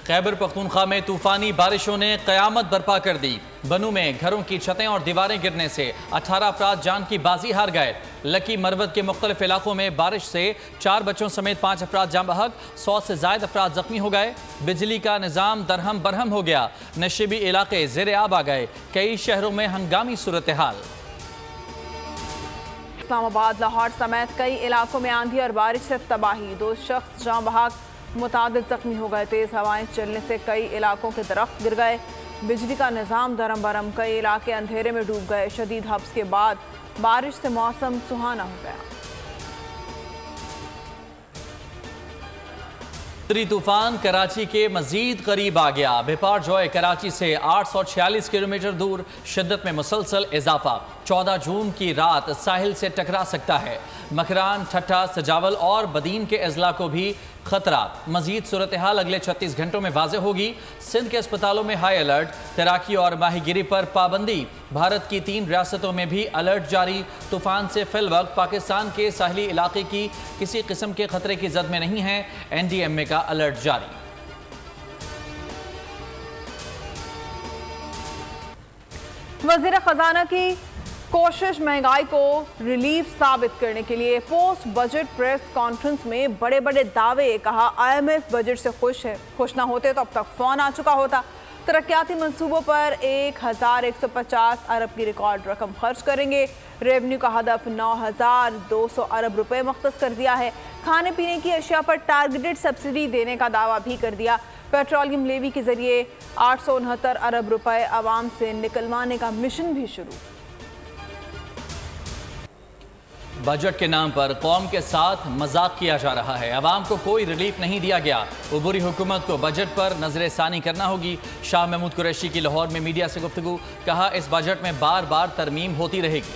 खैबर पख्तूनख्वा में तूफानी बारिशों ने कयामत बर्पा कर दी। बनू में घरों की छतें और दीवारें गिरने से 18 अफराद जान की बाजी हार गए। लकी मरवत के मुख्तलिफ इलाकों में बारिश से 4 बच्चों समेत 5 अफराद जाँ बहक, 100 से ज्यादा अफराद जख्मी हो गए। बिजली का निज़ाम दरहम बरहम हो गया। नशीबी इलाके ज़ेरे आब आ गए। कई शहरों में हंगामी सूरत हाल। इस्लामाबाद, लाहौर समेत कई इलाकों में आंधी और बारिश से तबाही, 2 शख्स जाँ बहक, मुतादिद जख्मी हो गए। तेज हवाएं चलने से कई इलाकों के दरख्त गिर गए। बिजली का निज़ाम दरम बरम, कई इलाके अंधेरे में डूब गए। शदीद हब्स के बाद बारिश से मौसम सुहाना हो गया। तूफान कराची के मजीद करीब आ गया। बिपार जॉय कराची से 846 किलोमीटर दूर, शिद्दत में मुसलसल इजाफा। 14 जून की रात साहिल से टकरा सकता है। मकरान, ठट्ठा, सजावल और बदीन के अजला को भी खतरा। मजीद सूरत हाल अगले 36 घंटों में वाज़ेह होगी। सिंध के अस्पतालों में हाई अलर्ट, तैराकी और माहीगिरी पर पाबंदी। भारत की 3 रियासतों में भी अलर्ट जारी। तूफान से फिल वक्त पाकिस्तान के साहली इलाके की किसी किस्म के खतरे की जद में नहीं है। NDMA का अलर्ट जारी। वज़ीर खजाना की कोशिश महंगाई को रिलीफ साबित करने के लिए। पोस्ट बजट प्रेस कॉन्फ्रेंस में बड़े बड़े दावे। कहा IMF बजट से खुश ना होते तो अब तक फोन आ चुका होता। तरक्याती मंसूबों पर 1150 अरब की रिकॉर्ड रकम खर्च करेंगे। रेवेन्यू का हदफ 9200 अरब रुपए मुख्तस कर दिया है। खाने पीने की अशिया पर टारगेटेड सब्सिडी देने का दावा भी कर दिया। पेट्रोलियम लेवी के जरिए 869 अरब रुपए आवाम से निकलवाने का मिशन भी शुरू। बजट के नाम पर कौम के साथ मजाक किया जा रहा है। अवाम को कोई रिलीफ नहीं दिया गया। उबूरी हुकूमत को बजट पर नजर सानी करना होगी। शाह महमूद कुरैशी की लाहौर में मीडिया से गुफ्तगू। कहा इस बजट में बार बार तरमीम होती रहेगी।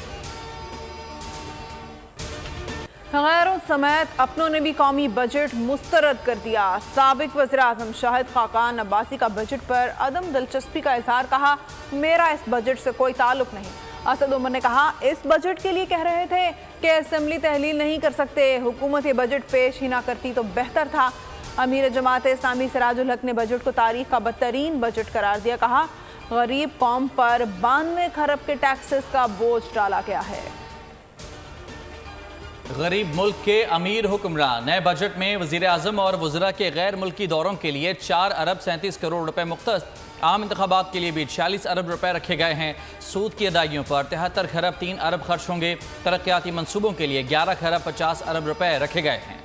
गैरों समेत अपनों ने भी कौमी बजट मुस्तरद कर दिया। साबिक वज़ीर आज़म शाहिद खाकान अब्बासी का बजट पर अदम दिलचस्पी का इजहार। कहा मेरा इस बजट से कोई ताल्लुक नहीं। असद उमर ने कहा इस बजट के लिए कह रहे थे कि असेंबली तहलील नहीं कर सकते, हुकूमत ये बजट पेश ही ना करती तो बेहतर था। अमीर जमात इस्लामी सिराजुल हक ने बजट को तारीख का बदतरीन बजट करार दिया। कहा गरीब कौम पर 92 खरब के टैक्सेस का बोझ डाला गया है। गरीब मुल्क के अमीर हुक्मरान। नए बजट में वज़ीर आज़म और वज़रा के गैर मुल्की दौरों के लिए 4 अरब 37 करोड़ रुपए मुख्तस। आम इंतखाबात के लिए भी 46 अरब रुपए रखे गए हैं। सूद की अदायगियों पर 73 खरब 3 अरब खर्च होंगे। तरक्याती मंसूबों के लिए 11 खरब 50 अरब रुपए रखे गए हैं।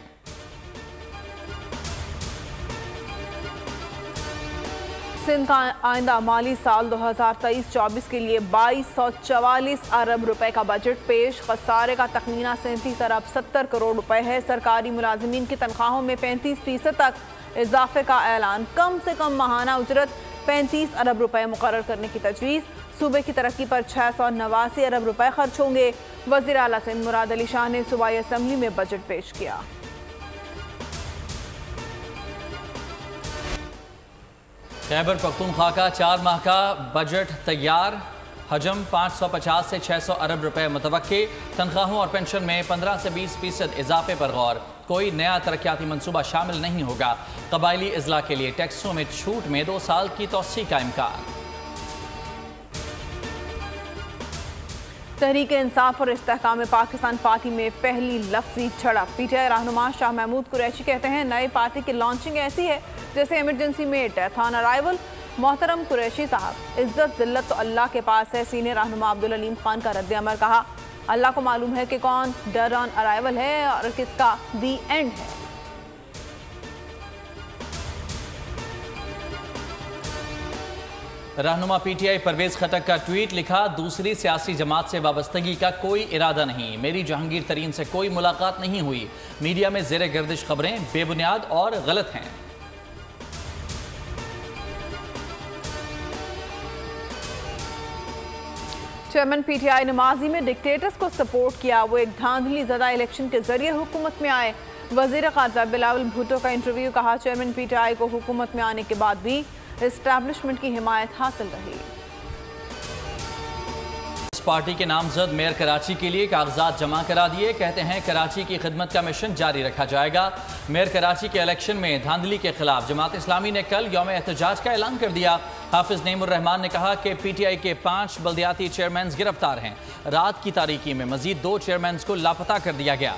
सिंध का आइंदा माली साल 2023-24 के लिए 2244 अरब रुपए का बजट पेश। खसारे का तखमीना 37 अरब 70 करोड़ रुपए है। सरकारी मुलाजिमीन की तनख्वाहों में 35% तक इजाफे का ऐलान। कम से कम माहाना उजरत 35 अरब रुपए मुकर्रर करने की तजवीज़। सूबे की तरक्की पर 689 अरब रुपए खर्च होंगे। वज़ीर आला सिंध मुराद अली शाह ने सूबाई असम्बली में बजट पेश किया। खैबर पख्तूनख्वा का 4 माह का बजट तैयार। हजम 550 से 600 अरब रुपए मुतवक्के। तनख्वाहों और पेंशन में 15 से 20% इजाफे पर गौर। कोई नया तरक्याती मंसूबा शामिल नहीं होगा। कबायली अजला के लिए टैक्सों में छूट में 2 साल की तौसीह का इम्कान। तहरीक इंसाफ और इस्तेहकाम पाकिस्तान पार्टी में पहली लफ्जी झड़प। PTI रहनुमा शाह महमूद कुरैशी कहते हैं नई पार्टी की लॉन्चिंग ऐसी है जैसे इमरजेंसी में डेथ ऑन अराइवल। मोहतरम कुरैशी साहब, इज्जत जिल्लत तो अल्लाह के पास है। सीनियर रहनुमा अब्दुल अलीम खान का रद्द अमल। कहा अल्लाह को मालूम है कि कौन डेड ऑन अराइवल है और किसका दी एंड है। रहनुमा PTI परवेज खटक का ट्वीट। लिखा दूसरी सियासी जमात से वाबस्तगी का कोई इरादा नहीं। मेरी जहांगीर तरीन से कोई मुलाकात नहीं हुई। मीडिया में ज़ेरे गर्दिश खबरें बेबुनियाद और गलत हैं। चेयरमैन PTI ने माजी में डिक्टेटर्स को सपोर्ट किया। वो एक धांधली ज़दा इलेक्शन के जरिए हुकूमत में आए। वज़ीर ख़ारजा बिलावल भुट्टो का इंटरव्यू। कहा चेयरमैन PTI को हुकूमत में आने के बाद भी एस्टैब्लिशमेंट की हिमायत हासिल रही। पार्टी के नामजद मेयर कराची के लिए कागजात जमा करा दिए। कहते हैं कराची की खिदमत का मिशन जारी रखा जाएगा। मेयर कराची के इलेक्शन में धांधली के खिलाफ जमात इस्लामी ने कल यौम एहतजाज का ऐलान कर दिया। हाफिज नईमुर रहमान ने कहा कि PTI के 5 बल्दियाती चेयरमैन गिरफ्तार हैं। रात की तारीकी में मजीद 2 चेयरमैन को लापता कर दिया गया।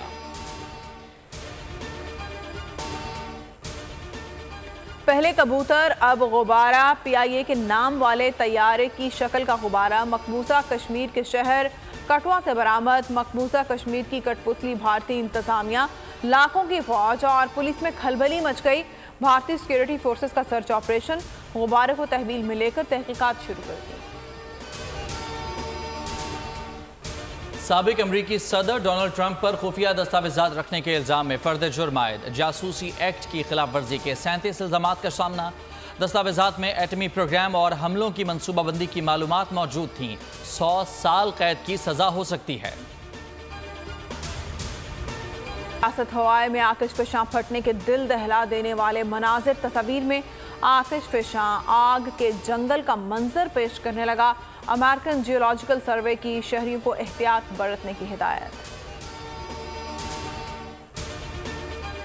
पहले कबूतर अब गुब्बारा। PIA के नाम वाले तैयारे की शक्ल का गुब्बारा मकबूजा कश्मीर के शहर कठुआ से बरामद। मकबूजा कश्मीर की कठपुतली भारतीय इंतजामिया, लाखों की फौज और पुलिस में खलबली मच गई। भारतीय सिक्योरिटी फोर्सेस का सर्च ऑपरेशन, गुब्बारे को तहवील में लेकर तहकीकात शुरू कर दी। साबिक अमरीकी सदर डोनाल्ड ट्रंप पर खुफिया दस्तावेजात रखने के इल्जाम में फर्द जुर्म आयद। जासूसी एक्ट की खिलाफ वर्जी के 37 इल्जामात का सामना। दस्तावेजात में एटमी प्रोग्राम और हमलों की मनसूबाबंदी की मालूमात मौजूद थीं। 100 साल कैद की सजा हो सकती है। रियासत हवाई में आतिश फ़शां फटने के दिल दहला देने वाले मनाजिर। तस्वीर में आतिश फ़शां आग के जंगल का मंजर पेश करने लगा। अमेरिकन जियोलॉजिकल सर्वे की शहरियों को एहतियात बरतने की हिदायत।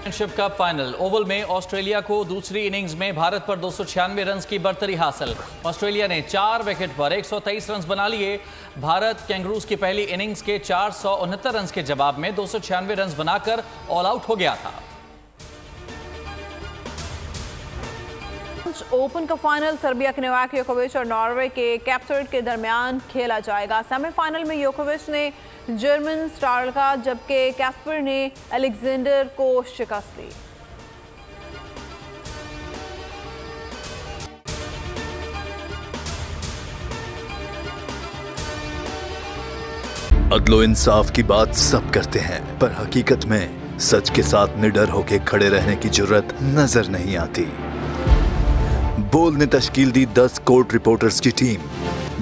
चैंपियनशिप कप फाइनल ओवल में ऑस्ट्रेलिया को दूसरी इनिंग्स में भारत पर 296 रन की बढ़तरी हासिल। ऑस्ट्रेलिया ने 4 विकेट पर 123 रन बना लिए। भारत कैंगरूज की पहली इनिंग्स के 469 रन के जवाब में 296 रन बनाकर ऑल आउट हो गया था। ओपन का फाइनल सर्बिया के नोवाक योकोविच और नॉर्वे के कैप्सर्ड के दरमियान खेला जाएगा। सेमीफाइनल में योकोविच ने जर्मन स्टारका जबकि कैस्पर ने अलेक्जेंडर को शिकस्त दी। अदलो इंसाफ की बात सब करते हैं, पर हकीकत में सच के साथ निडर होकर खड़े रहने की जुर्रत नजर नहीं आती। बोल ने तश्कील दी 10 कोर्ट रिपोर्टर्स की टीम,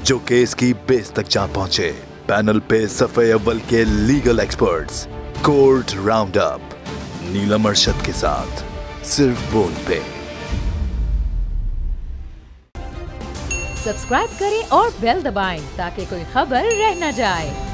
जो केस की बेस तक जा पहुंचे। पैनल पे सफे अव्वल के legal experts. Court round up Neelam Arshad के साथ सिर्फ बोल पे। सब्सक्राइब करें और बेल दबाएं ताकि कोई खबर रह न जाए।